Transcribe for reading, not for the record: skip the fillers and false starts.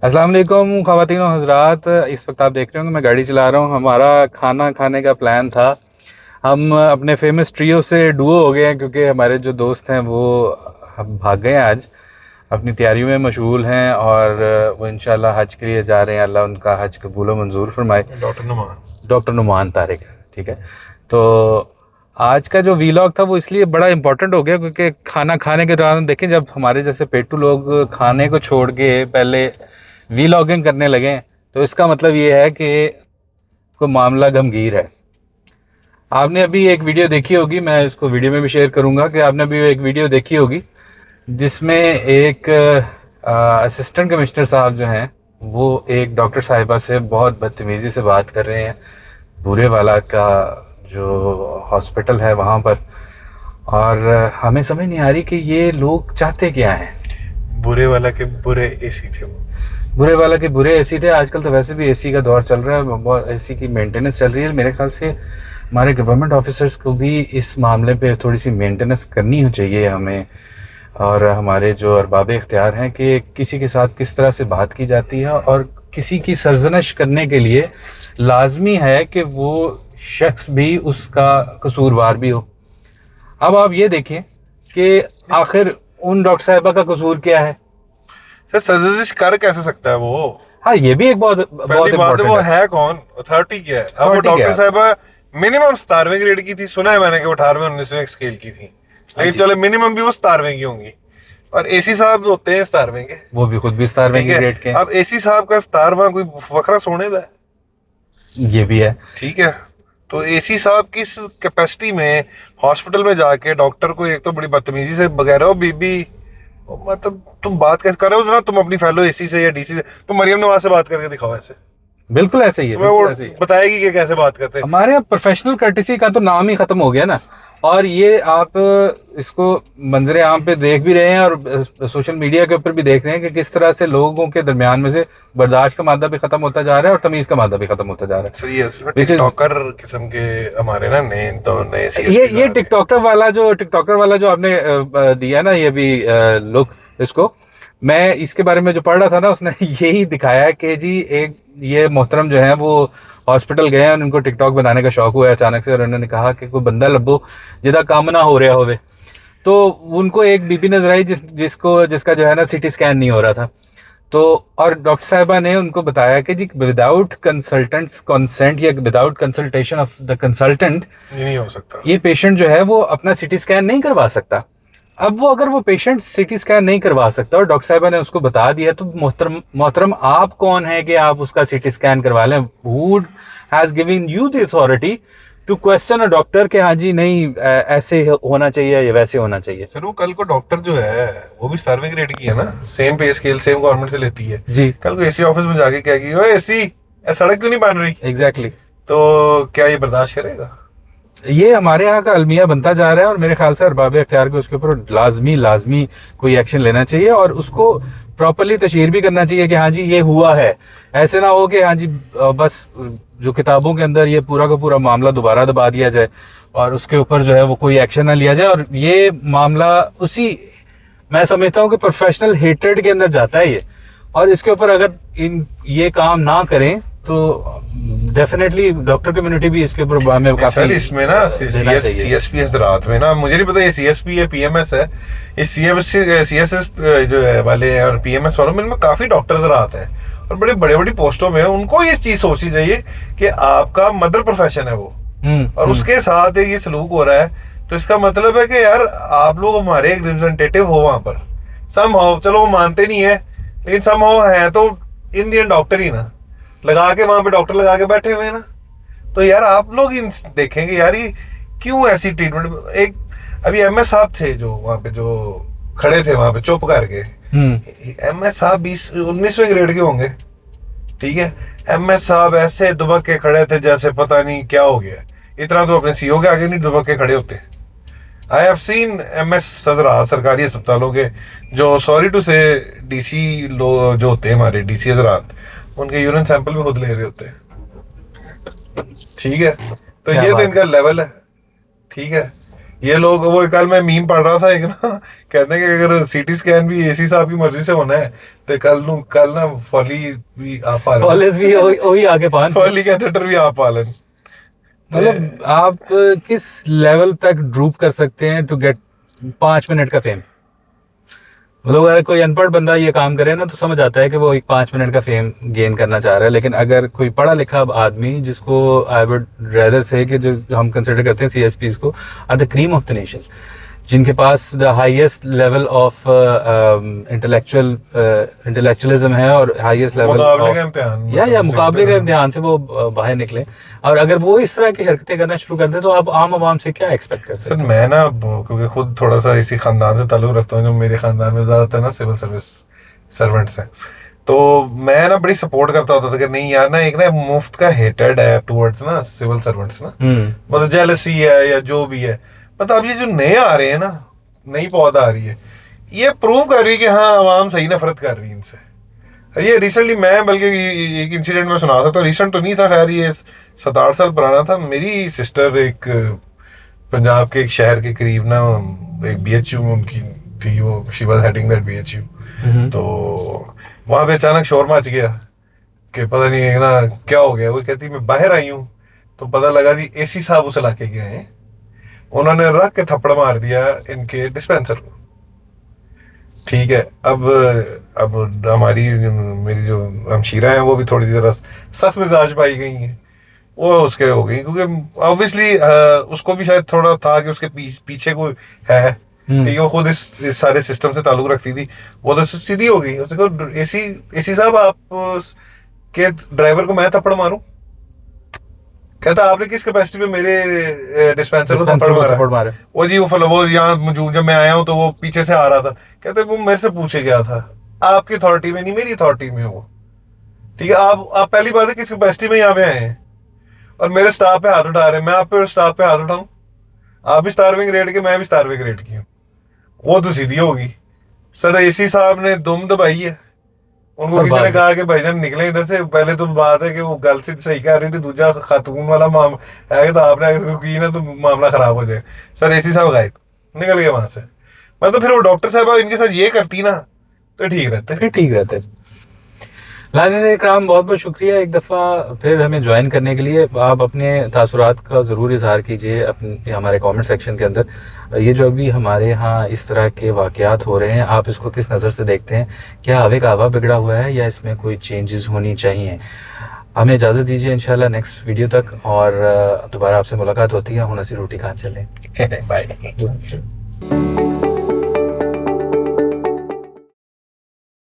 अस्सलाम वालेकुम ख़वातीन और हज़रात। इस वक्त आप देख रहे होंगे मैं गाड़ी चला रहा हूँ। हमारा खाना खाने का प्लान था। हम अपने फेमस ट्रियो से डुओ हो गए हैं क्योंकि हमारे जो दोस्त हैं वो हम भाग गए हैं आज, अपनी तैयारियों में मशगूल हैं और वो इंशाल्लाह हज के लिए जा रहे हैं। अल्लाह उनका हज कबूल व मंजूर फरमाए। डॉक्टर नुमान तारिक, ठीक है। तो आज का जो वीलॉग था वो इसलिए बड़ा इंपॉर्टेंट हो गया क्योंकि खाना खाने के दौरान देखें, जब हमारे जैसे पेटू लोग खाने को छोड़ के पहले वीलॉगिंग करने लगे तो इसका मतलब ये है कि कोई मामला गंभीर है। आपने अभी एक वीडियो देखी होगी, मैं इसको वीडियो में भी शेयर करूंगा, कि आपने अभी एक वीडियो देखी होगी जिसमें एक असिस्टेंट कमिश्नर साहब जो हैं वो एक डॉक्टर साहिबा से बहुत बदतमीज़ी से बात कर रहे हैं, बुरे वाला का जो हॉस्पिटल है वहाँ पर। और हमें समझ नहीं आ रही कि ये लोग चाहते क्या हैं। बुरे वाला के बुरे एसी थे वो। बुरे वाला के बुरे एसी थे। आजकल तो वैसे भी एसी का दौर चल रहा है, बहुत एसी की मेंटेनेंस चल रही है। मेरे ख्याल से हमारे गवर्नमेंट ऑफिसर्स को भी इस मामले पे थोड़ी सी मेंटेनेंस करनी हो चाहिए हमें, और हमारे जो अरबाब इख्तियार हैं कि किसी के साथ किस तरह से बात की जाती है, और किसी की सरजनश करने के लिए लाजमी है कि वो शख्स भी उसका कसूरवार भी हो। अब आप ये देखें कि आखिर उन डॉक्टर साहिबा का कसूर क्या है। सर सर्जिश कर कैसे सकता है वो? हाँ, ये भी एक बहुत पहली बात इम्पोर्टेंट वो है। है कौन? अथॉरिटी क्या है? अब वो अथॉरिटी क्या डॉक्टर है? साहबा मिनिमम 17वें ग्रेड की थी, सुना है मैंने कि वो 18वें 19वें स्केल की थी, लेकिन चलो मिनिमम भी वो 17वें की होंगी। और एसी साहब होते हैं 17वें के, वो भी खुद भी 17वें ठीक की है। ग्रेड के हैं। अब एसी साहब का 17वां कोई फकरा सोने का है? ये भी है। ठीक है। तो एसी साहब किस कैपेसिटी में हॉस्पिटल में जाके डॉक्टर को एक तो बड़ी बदतमीजी से बगैर बीबी, मतलब तुम बात कैसे कर रहे हो ना, तुम अपनी फेलो एसी से या डीसी से, तुम मरियम नवाज से बात करके दिखाओ ऐसे। बिल्कुल ऐसे ही है, तुम्हें वो बिल्कुल ऐसे ही है। बताएगी कि कैसे बात करते हैं। हमारे यहाँ प्रोफेशनल कर्टिसी का तो नाम ही खत्म हो गया ना। और ये आप इसको मंजरे आम पे देख भी रहे हैं और सोशल मीडिया के ऊपर भी देख रहे हैं कि किस तरह से लोगों के दरमियान में से बर्दाश्त का मादा भी खत्म होता जा रहा है और तमीज का मादा भी खत्म होता जा रहा है। तो ये टिकटॉकर किस्म के हमारे ना नए तो नए ये टिकटॉकर वाला जो आपने दिया ना, ये भी लुक, इसको मैं इसके बारे में जो पढ़ रहा था ना, उसने यही दिखाया कि जी एक ये मोहतरम जो है वो हॉस्पिटल गए हैं और उनको टिकटॉक बनाने का शौक हुआ है अचानक से, और उन्होंने कहा कि कोई बंदा लब्बो जिदा काम ना हो रहा होवे। तो उनको एक बीबी नजर आई जिसका जो है ना सीटी स्कैन नहीं हो रहा था। तो और डॉक्टर साहिबा ने उनको बताया कि जी विदाउट कंसल्टेंट्स कंसेंट या without consultation of the consultant ये नहीं हो सकता, ये पेशेंट जो है वो अपना सीटी स्कैन नहीं करवा सकता। अब वो अगर वो पेशेंट सीटी स्कैन नहीं करवा सकता और डॉक्टर साहिबा ने उसको बता दिया, तो मोहतरम आप कौन है कि आप उसका सीटी स्कैन करवा लें? Who has given you the authority to question a doctor कि हाँ जी नहीं ऐसे होना चाहिए या वैसे होना चाहिए। फिर वो कल को डॉक्टर जो है वो भी सर्वे ग्रेड की है ना, सेम पे स्केल सेम गवर्नमेंट से लेती है जी। कल को एसी ऑफिस में जाके क्या की, ओए एसी सड़क क्यों नहीं बन रही? एग्जैक्टली। तो क्या ये बर्दाश्त करेगा? ये हमारे यहाँ का अलमिया बनता जा रहा है और मेरे ख्याल से अरबाब इख्तियार को उसके ऊपर लाजमी कोई एक्शन लेना चाहिए और उसको प्रॉपरली तशहीर भी करना चाहिए कि हाँ जी ये हुआ है। ऐसे ना हो कि हाँ जी बस जो किताबों के अंदर ये पूरा का पूरा मामला दोबारा दबा दिया जाए और उसके ऊपर जो है वो कोई एक्शन ना लिया जाए, और ये मामला उसी, मैं समझता हूँ कि प्रोफेशनल हेट्रेड के अंदर जाता है ये। और इसके ऊपर अगर ये काम ना करें तो डेफिनेटली डॉक्टर कम्युनिटी भी इसके ऊपर हमें काफी इसमें ना सीएसपी हजरात में ना, मुझे नहीं पता ये सीएसपी या पीएमएस है, ये सीएसएस जो है वाले हैं और पीएमएस वालों में काफी डॉक्टर हजरात हैं और बड़े बड़ी पोस्टों में, उनको ये चीज सोचनी चाहिए कि आपका मदर प्रोफेशन है वो, और उसके साथ ये सलूक हो रहा है। तो इसका मतलब है कि यार आप लोग हमारे एक रिप्रेजेंटेटिव हो वहां पर, समहाउ, चलो वो मानते नहीं है लेकिन समहाउ है तो इंडियन डॉक्टर ही ना, लगा के वहां पे डॉक्टर लगा के बैठे हुए हैं ना। तो यार आप लोग देखेंगे यार ये क्यों ऐसी ट्रीटमेंट। एक अभी एमएस साहब थे जो वहां पे जो खड़े थे वहां पे चुप करके, एमएस साहब 19वें ग्रेड के होंगे, ठीक है। एमएस साहब ऐसे दुबक के खड़े थे जैसे पता नहीं क्या हो गया। इतना तो अपने सीओ के आगे नहीं दुबक के खड़े होते। आई हैव सीन एमएस हजरात सरकारी अस्पतालों के, जो सॉरी टू से डीसी लोग जो होते हैं हमारे डीसी हजरात, उनके यूरिन सैंपल भी खुद ले रहे होते हैं, ठीक है। तो ये तो इनका लेवल है, ठीक है। ये लोग, वो कल मैं मीम पढ़ रहा था एक ना, कहते हैं कि अगर सीटी स्कैन भी एसी साहब की मर्जी से होना है तो कल ना फॉली भी आप पालन, फॉलेस भी वही आगे पान, फॉली कैथेटर भी आप पालन। मतलब आप किस लेवल तक ड्रूप कर सकते हैं टू गेट 5 मिनट का फेम। मतलब अगर कोई अनपढ़ बंदा ये काम करे ना तो समझ आता है कि वो एक 5 मिनट का फेम गेन करना चाह रहा है, लेकिन अगर कोई पढ़ा लिखा आदमी, जिसको आई वुड रेदर से कि जो हम कंसिडर करते हैं सीएसपीज को are the cream of the nation, जिनके पास the highest level of intellectualism है और हाईएस्ट लेवल या मुकाबले का इम्तिहान से वो बाहर निकले, और अगर वो इस तरह की हरकतें करना शुरू कर दे तो आप आम आवाम से क्या एक्सपेक्ट कर सकते हैं। मैं ना क्योंकि खुद थोड़ा सा इसी खानदान से ताल्लुक रखता हूँ, जो मेरे खानदान में ज्यादातर ना सिविल सर्विस सर्वेंट्स हैं, तो मैं ना बड़ी सपोर्ट करता होता था कि नहीं यार ना, एक ना मुफ्त का हेटेड है टुवर्ड्स ना सिविल सर्वेंट्स ना, मतलब जेलसी है या जो भी है। मतलब अब ये जो नए आ रहे हैं ना, नई पौधा आ रही है, ये प्रूव कर रही है कि हाँ आवाम सही नफरत कर रही है इनसे। ये रिसेंटली मैं बल्कि एक इंसिडेंट में सुना था, तो रिसेंट तो नहीं था खैर, ये 7-8 साल पुराना था। मेरी सिस्टर एक पंजाब के एक शहर के करीब ना एक बीएचयू में उनकी थी, वो she was heading that BHU. तो वहां पे अचानक शोर मच गया कि पता नहीं है ना क्या हो गया। वो कहती मैं बाहर आई हूँ तो पता लगा जी एसी साहब उस इलाके के हैं, उन्होंने रख के थप्पड़ मार दिया इनके डिस्पेंसर को। ठीक है, अब हमारी मेरी जो हमशीरा है वो भी थोड़ी जरा सख्त मिजाज पाई गई हैं, वो उसके हो गई, क्योंकि ऑब्वियसली उसको भी शायद थोड़ा था कि उसके पीछे कोई है, ठीक है, वो खुद इस सारे सिस्टम से ताल्लुक रखती थी। वो तो सीधी हो गई, उसने कहा एसी साहब आप के ड्राइवर को मैं थप्पड़ मारूं? कहता आपने किस कैपेसिटी में मेरे डिस्पेंसर को थप्पड़ मारा? वो जी वो यहाँ मौजूद, जब मैं आया हूँ तो वो पीछे से आ रहा था। कहते वो मेरे से पूछे गया था, आपकी अथॉरिटी में नहीं मेरी अथॉरिटी में वो, ठीक है। आप पहली बात है किस कैपेसिटी में यहाँ पे आए हैं और मेरे स्टाफ पे हाथ उठा रहे हैं, मैं आप पे स्टाफ पे हाथ उठाऊं? आप भी स्टारविंग रेट के, मैं भी स्टारविंग रेट की हूँ, वो तो सीधी होगी। सर एसी साहब ने दुम दबाई है, उनको किसी ने कहा कि भाईजान निकले इधर से। पहले तो बात है कि वो गल से सही कर रही थी, दूसरा खातून वाला मामला है, तो आपने अगर की ना तो मामला खराब हो जाए। सर एसी साहब गायब, निकल गए वहां से। मतलब फिर वो डॉक्टर साहब इनके साथ ये करती ना तो ठीक रहते। नाज़रीन इकराम, बहुत बहुत शुक्रिया एक दफ़ा फिर हमें ज्वाइन करने के लिए। आप अपने तासुरात का ज़रूर इजहार कीजिए अपने हमारे कमेंट सेक्शन के अंदर। ये जो अभी हमारे यहाँ इस तरह के वाक़यात हो रहे हैं, आप इसको किस नज़र से देखते हैं? क्या हवे का हवा बिगड़ा हुआ है या इसमें कोई चेंजेस होनी चाहिए? हमें इजाज़त दीजिए इंशाल्लाह नेक्स्ट वीडियो तक, और दोबारा आपसे मुलाकात होती है। हुन असी रोटी खान चलें। बाय।